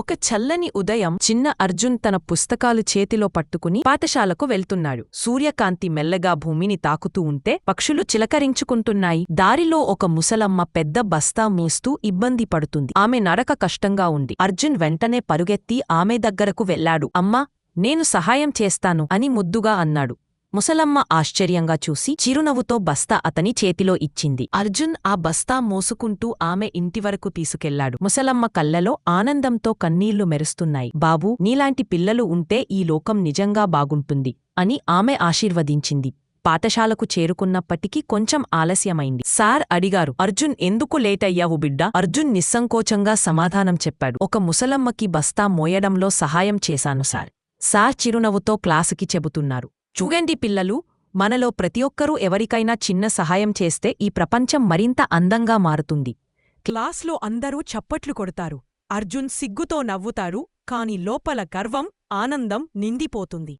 ఒక చల్లని ఉదయం చిన్న అర్జున్ తన పుస్తకాలు చేతిలో పట్టుకుని పాఠశాలకు వెళ్తున్నాడు. సూర్యకాంతి మెల్లగా భూమిని తాకుతూ ఉంటే పక్షులు చిలకరించుకుంటున్నాయి. దారిలో ఒక ముసలమ్మ పెద్ద బస్తా మోస్తూ ఇబ్బంది పడుతుంది. ఆమె నడక కష్టంగా ఉంది. అర్జున్ వెంటనే పరుగెత్తి ఆమె దగ్గరకు వెళ్లాడు. అమ్మా, నేను సహాయం చేస్తాను అని ముద్దుగా అన్నాడు. ముసలమ్మ ఆశ్చర్యంగా చూసి చిరునవ్వుతో బస్తా అతని చేతిలో ఇచ్చింది. అర్జున్ ఆ బస్తా మోసుకుంటూ ఆమె ఇంటివరకు తీసుకెళ్లాడు. ముసలమ్మ కళ్లలో ఆనందంతో కన్నీళ్లు మెరుస్తున్నాయి. బాబూ, నీలాంటి పిల్లలు ఉంటే ఈ లోకం నిజంగా బాగుంటుంది అని ఆమె ఆశీర్వదించింది. పాఠశాలకు చేరుకున్నప్పటికీ కొంచెం ఆలస్యమైంది. సార్ అడిగారు, అర్జున్ ఎందుకు లేటయ్యావు బిడ్డా? అర్జున్ నిస్సంకోచంగా సమాధానం చెప్పాడు. ఒక ముసలమ్మకి బస్తా మోయడంలో సహాయం చేశాను సార్. సార్ చిరునవ్వుతో క్లాసుకి చెబుతున్నారు. చూడండి పిల్లలు, మనలో ప్రతి ఒక్కరూ ఎవరికైనా చిన్న సహాయం చేస్తే ఈ ప్రపంచం మరింత అందంగా మారుతుంది. క్లాస్లో అందరూ చప్పట్లు కొడతారు. అర్జున్ సిగ్గుతో నవ్వుతారు, కాని లోపల గర్వం, ఆనందం నిండిపోతుంది.